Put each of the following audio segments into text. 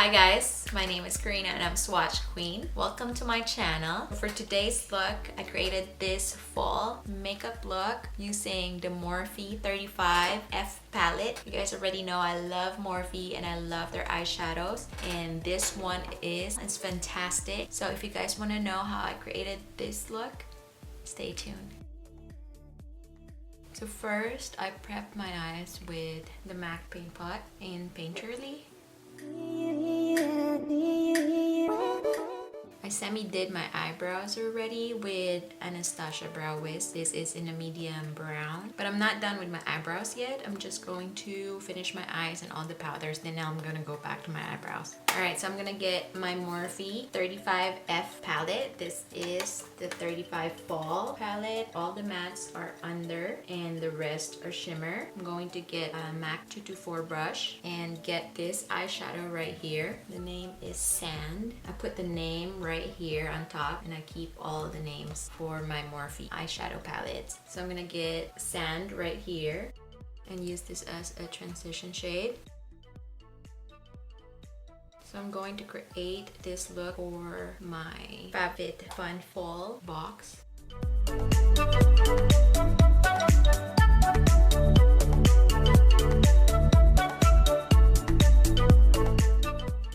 Hi guys, my name is Karina and I'm Swatch Queen. Welcome to my channel. For today's look, I created this fall makeup look using the Morphe 35F palette. You guys already know I love Morphe and I love their eyeshadows, and this one is fantastic. So if you guys want to know how I created this look, stay tuned. So first, I prepped my eyes with the MAC paint pot in Painterly. I semi-did my eyebrows already with Anastasia Brow Wiz. This is in a medium brown. But I'm not done with my eyebrows yet. I'm just going to finish my eyes and all the powders. Then now I'm going to go back to my eyebrows. Alright, so I'm going to get my Morphe 35F palette. This is the 35 Fall palette. All the mattes are under and the rest are shimmer. I'm going to get a MAC 224 brush and get this eyeshadow right here. The name is Sand. I put the name right here on top and I keep all the names for my Morphe eyeshadow palettes. So I'm gonna get Sand right here and use this as a transition shade. So I'm going to create this look for my Fabfit Fun Fall box.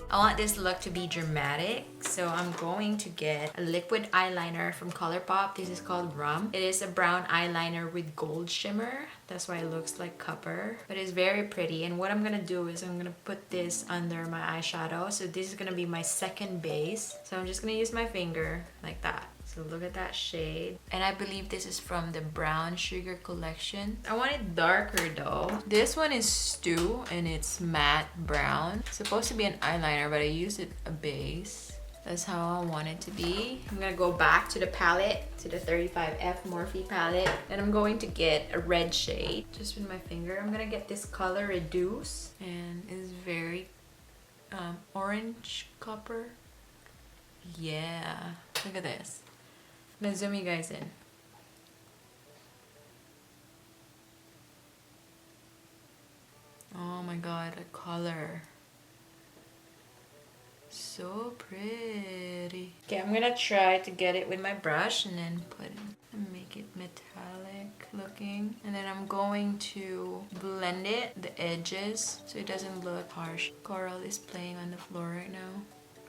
I want this look to be dramatic, so I'm going to get a liquid eyeliner from Colourpop. This is called Rum. It is a brown eyeliner with gold shimmer. That's why it looks like copper, but it's very pretty. And what I'm gonna do is I'm gonna put this under my eyeshadow. So this is gonna be my second base. So I'm just gonna use my finger like that. So look at that shade. And I believe this is from the Brown Sugar collection. I want it darker though. This one is Stew and it's matte brown. It's supposed to be an eyeliner, but I used it a base. That's how I want it to be. I'm gonna go back to the palette, to the 35F Morphe palette. And I'm going to get a red shade just with my finger. I'm gonna get this color Reduce, and it's very orange copper. Yeah, look at this. I'm gonna zoom you guys in. Oh my god, the color. So pretty. Okay, I'm gonna try to get it with my brush and then put it and make it metallic looking. And then I'm going to blend it, the edges, so it doesn't look harsh. Coral is playing on the floor right now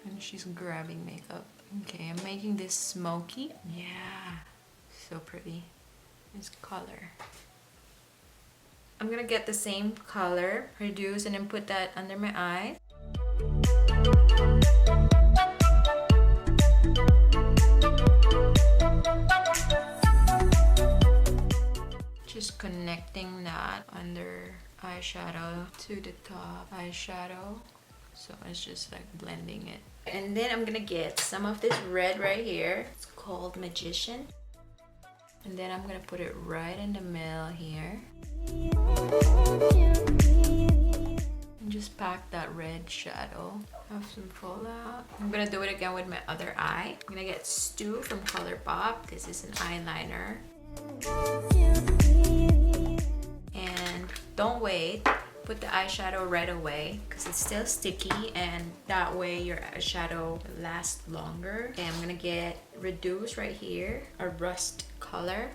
and she's grabbing makeup. Okay, I'm making this smoky. Yeah, so pretty. This color. I'm gonna get the same color, Reduce, and then put that under my eye. Just connecting that under eyeshadow to the top eyeshadow. So it's just like blending it. And then I'm gonna get some of this red right here. It's called Magician. And then I'm gonna put it right in the middle here. And just pack that red shadow. Have some fallout. I'm gonna do it again with my other eye. I'm gonna get Stew from Colourpop. This is an eyeliner. And don't wait. Put the eyeshadow right away because it's still sticky, and that way your eyeshadow lasts longer. Okay, I'm gonna get Reduce right here, a rust color.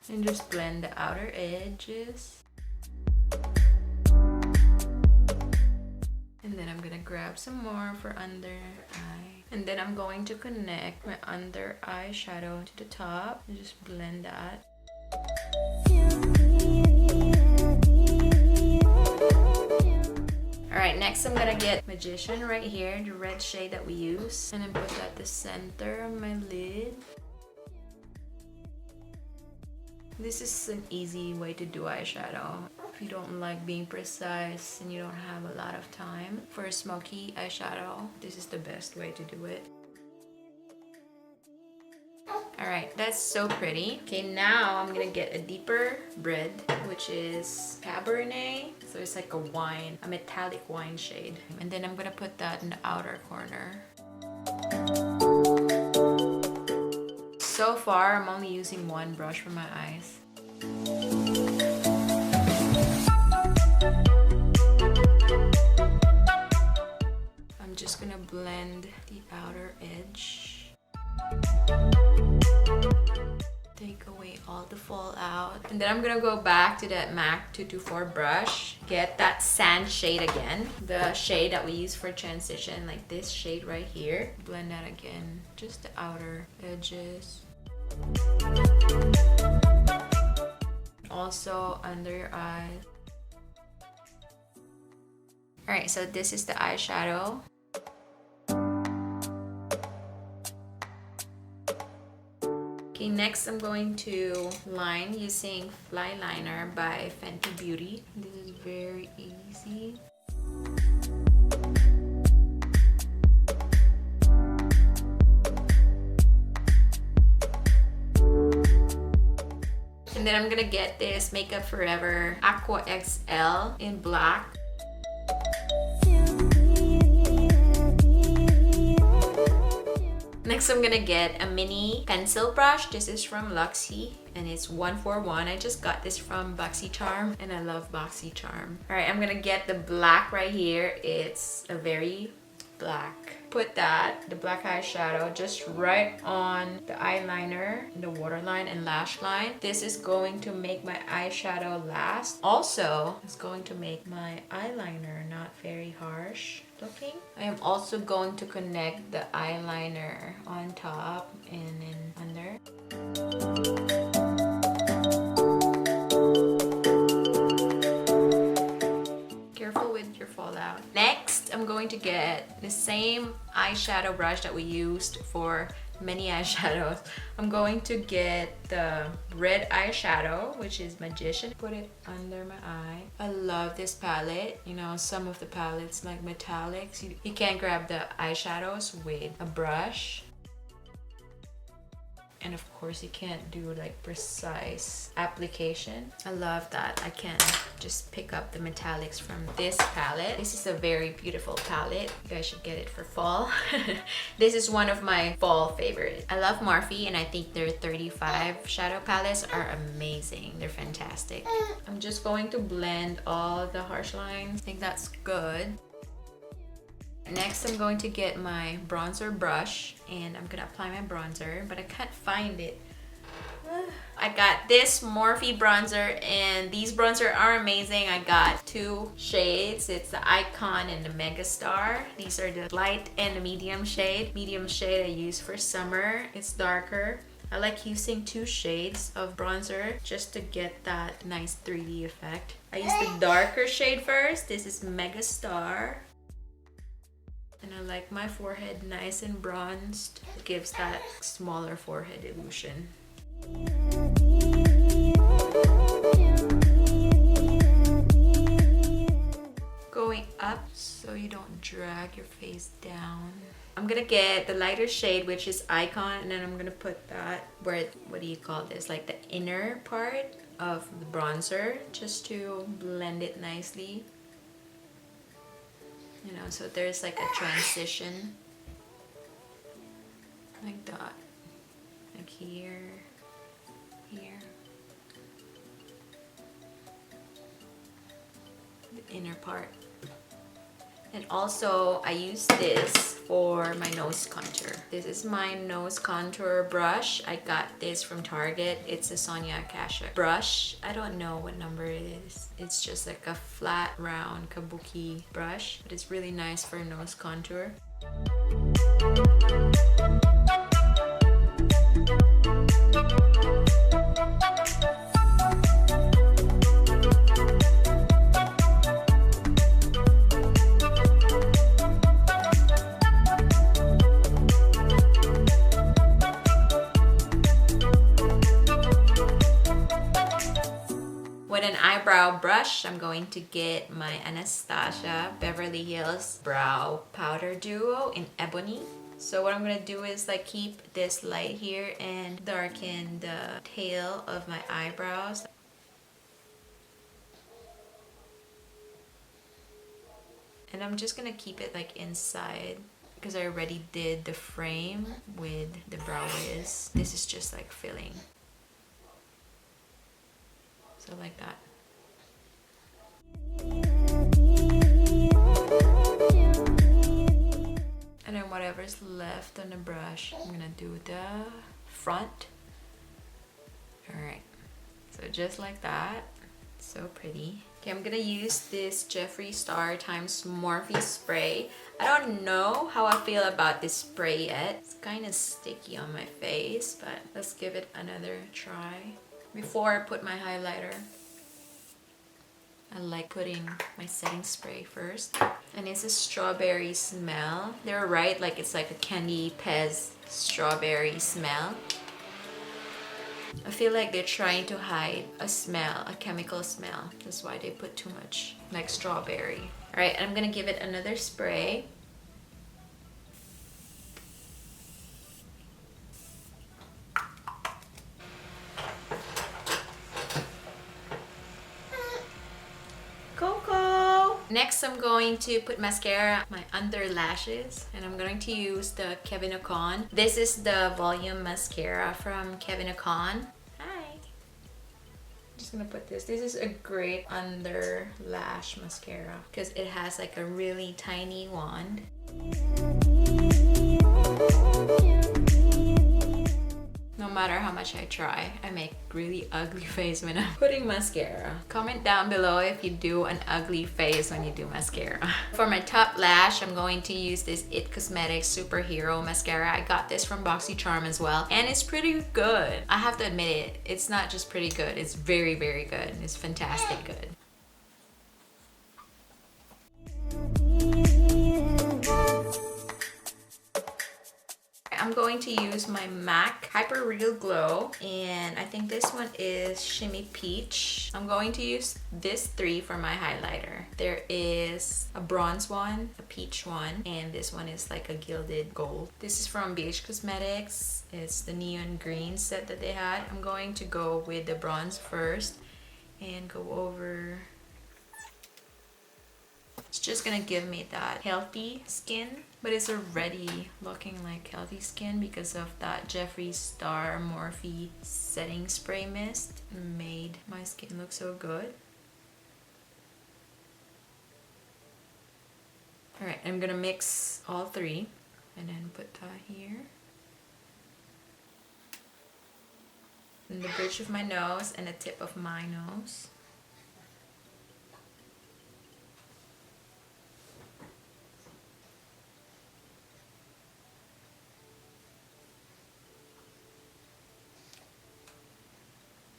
And just blend the outer edges. And then I'm gonna grab some more for under eye. And then I'm going to connect my under eyeshadow to the top and just blend that. Alright, next I'm gonna get Magician right here, the red shade that we use. And then put that at the center of my lid. This is an easy way to do eyeshadow. If you don't like being precise and you don't have a lot of time for a smoky eyeshadow, this is the best way to do it. Alright, that's so pretty. Okay, now I'm gonna get a deeper red, which is Cabernet. So it's like a wine, a metallic wine shade. And then I'm gonna put that in the outer corner. So far, I'm only using one brush for my eyes. I'm just gonna blend the outer edge. Take away all the fallout. And then I'm gonna go back to that MAC 224 brush. Get that sand shade again. The shade that we use for transition, like this shade right here. Blend that again. Just the outer edges. Also under your eyes. Alright, so this is the eyeshadow. Okay, next I'm going to line using Flyliner by Fenty Beauty. This is very easy. And then I'm gonna get this Makeup Forever Aqua XL in black. Next, I'm gonna get a mini pencil brush. This is from Luxie and it's 141. I just got this from BoxyCharm and I love BoxyCharm. All right, I'm gonna get the black right here. It's a very black. Put the black eyeshadow just right on the eyeliner, the waterline and lash line. This is going to make my eyeshadow last. Also, it's going to make my eyeliner not very harsh looking. I am also going to connect the eyeliner on top and then under. Careful with your fallout. Next, I'm going to get the same eyeshadow brush that we used for many eyeshadows. I'm going to get the red eyeshadow, which is Magician. Put it under my eye. I love this palette. You know, some of the palettes like metallics, you can't grab the eyeshadows with a brush. And of course you can't do like precise application. I love that I can just pick up the metallics from this palette. This is a very beautiful palette. You guys should get it for fall. This is one of my fall favorites. I love Morphe and I think their 35 shadow palettes are amazing. They're fantastic. I'm just going to blend all the harsh lines. I think that's good. Next, I'm going to get my bronzer brush and I'm gonna apply my bronzer, but I can't find it. I got this Morphe bronzer and these bronzer are amazing. I got two shades. It's the Icon and the Megastar. These are the light and the medium shade. Medium shade I use for summer. It's darker. I like using two shades of bronzer just to get that nice 3D effect. I use the darker shade first. This is Megastar. And I like my forehead nice and bronzed. It gives that smaller forehead illusion. Going up so you don't drag your face down. I'm gonna get the lighter shade, which is Icon, and then I'm gonna put that where, what do you call this? Like the inner part of the bronzer, just to blend it nicely. You know, so there's like a transition like that, like here, here, the inner part. And also I use this for my nose contour. This is my nose contour brush. I got this from Target. It's a Sonia Akasha brush. I don't know what number it is. It's just like a flat round kabuki brush, but it's really nice for nose contour. With an eyebrow brush, I'm going to get my Anastasia Beverly Hills Brow Powder Duo in Ebony. So what I'm going to do is like keep this light here and darken the tail of my eyebrows. And I'm just going to keep it like inside because I already did the frame with the Brow Wiz. This is just like filling. So like that. And then whatever's left on the brush, I'm gonna do the front. Alright, so just like that. So pretty. Okay, I'm gonna use this Jeffree Star times Morphe spray. I don't know how I feel about this spray yet. It's kind of sticky on my face, but let's give it another try. Before I put my highlighter, I like putting my setting spray first. And it's a strawberry smell. They're right, like it's like a candy Pez strawberry smell. I feel like they're trying to hide a smell, a chemical smell. That's why they put too much, like strawberry. All right, I'm gonna give it another spray. Next, I'm going to put mascara on my under lashes, and I'm going to use the Kevyn Aucoin. This is the volume mascara from Kevyn Aucoin. Hi. I'm just gonna put this. This is a great under lash mascara because it has like a really tiny wand. No matter how much I try, I make really ugly face when I'm putting mascara. Comment down below if you do an ugly face when you do mascara. For my top lash, I'm going to use this It Cosmetics Superhero Mascara. I got this from BoxyCharm as well, and it's pretty good. I have to admit it, it's not just pretty good, it's very, very good. It's fantastic good. I'm going to use my MAC Hyper Real Glow, and I think this one is Shimmy Peach. I'm going to use this 3 for my highlighter. There is a bronze one, a peach one, and this one is like a gilded gold. This is from BH Cosmetics. It's the neon green set that they had. I'm going to go with the bronze first and go over. It's just gonna give me that healthy skin, but it's already looking like healthy skin because of that Jeffree Star Morphe Setting Spray Mist. Made my skin look so good. Alright, I'm gonna mix all 3 and then put that here. And the bridge of my nose and the tip of my nose.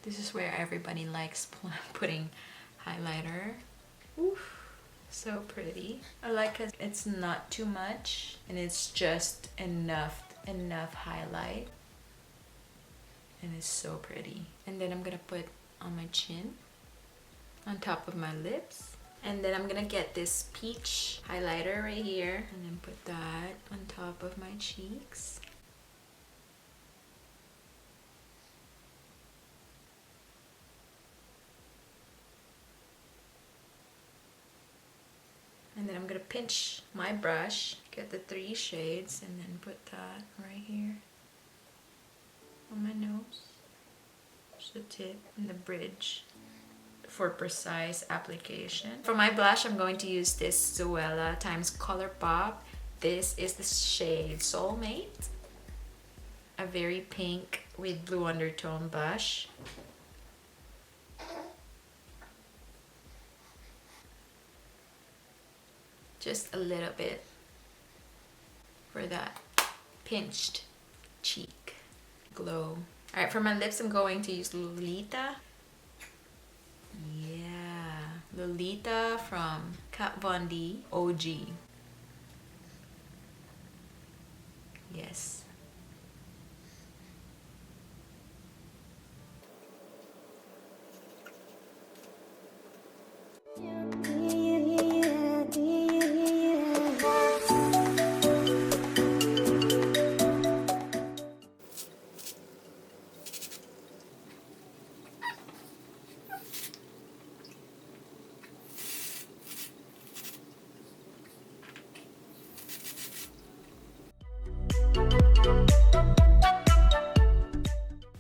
This is where everybody likes putting highlighter. Oof, so pretty. I like it. It's not too much and it's just enough highlight. And it's so pretty. And then I'm gonna put on my chin, on top of my lips. And then I'm gonna get this peach highlighter right here and then put that on top of my cheeks. And then I'm gonna pinch my brush, get the 3 shades, and then put that right here on my nose. Just the tip and the bridge for precise application. For my blush, I'm going to use this Zoella times Colourpop. This is the shade Soulmate. A very pink with blue undertone blush. Just a little bit for that pinched cheek glow. Alright, for my lips, I'm going to use Lolita. Yeah, Lolita from Kat Von D OG. Yes.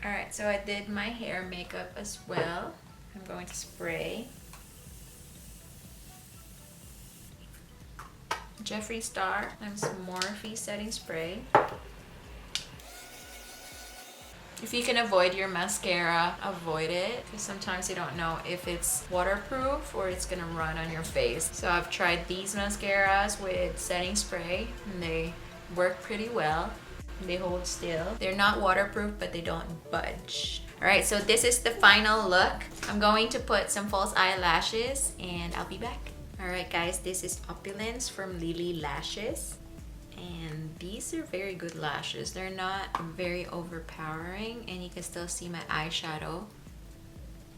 Alright, so I did my hair makeup as well. I'm going to spray Jeffree Star and some Morphe Setting Spray. If you can avoid your mascara, avoid it, because sometimes you don't know if it's waterproof or it's gonna run on your face. So I've tried these mascaras with setting spray and they work pretty well. They hold still. They're not waterproof, but they don't budge. Alright, so this is the final look. I'm going to put some false eyelashes and I'll be back. Alright guys, this is Opulence from Lily Lashes. And these are very good lashes. They're not very overpowering and you can still see my eyeshadow,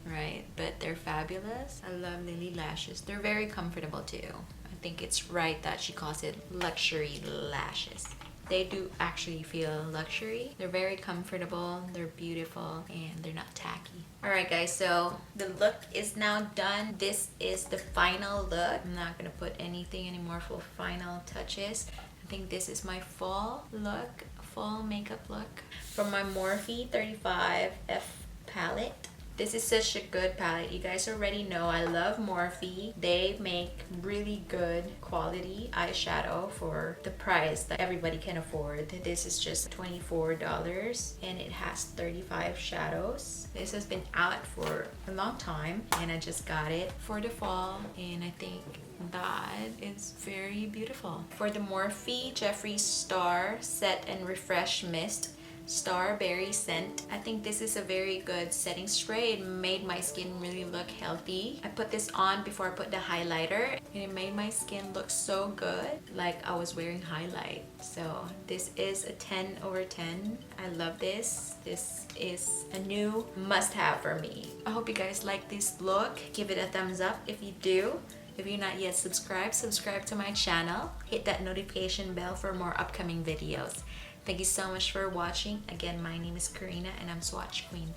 right? But they're fabulous. I love Lily Lashes. They're very comfortable too. I think it's right that she calls it luxury lashes. They do actually feel luxury. They're very comfortable, they're beautiful, and they're not tacky. Alright guys, so the look is now done. This is the final look. I'm not gonna put anything anymore for final touches. I think this is my fall look, fall makeup look from my Morphe 35F palette. This is such a good palette. You guys already know I love Morphe. They make really good quality eyeshadow for the price that everybody can afford. This is just $24 and it has 35 shadows. This has been out for a long time and I just got it for the fall and I think that is very beautiful. For the Morphe Jeffree Star Set and Refresh Mist Starberry scent, I think this is a very good setting spray. It made my skin really look healthy. I put this on before I put the highlighter and it made my skin look so good, like I was wearing highlight. So this is a 10 over 10. I love this. This is a new must-have for me. I hope you guys like this look. Give it a thumbs up if you do. If you're not yet subscribed, subscribe to my channel. Hit that notification bell for more upcoming videos. Thank you so much for watching. Again, my name is Karina and I'm Swatch Queen.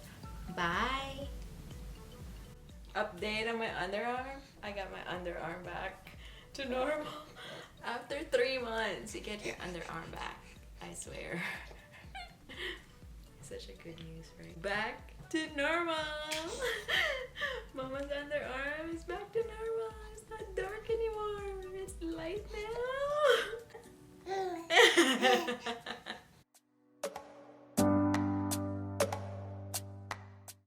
Bye! Update on my underarm. I got my underarm back to normal. After 3 months, you get your underarm back. I swear. Such a good news, right? Back to normal! Mama's underarm.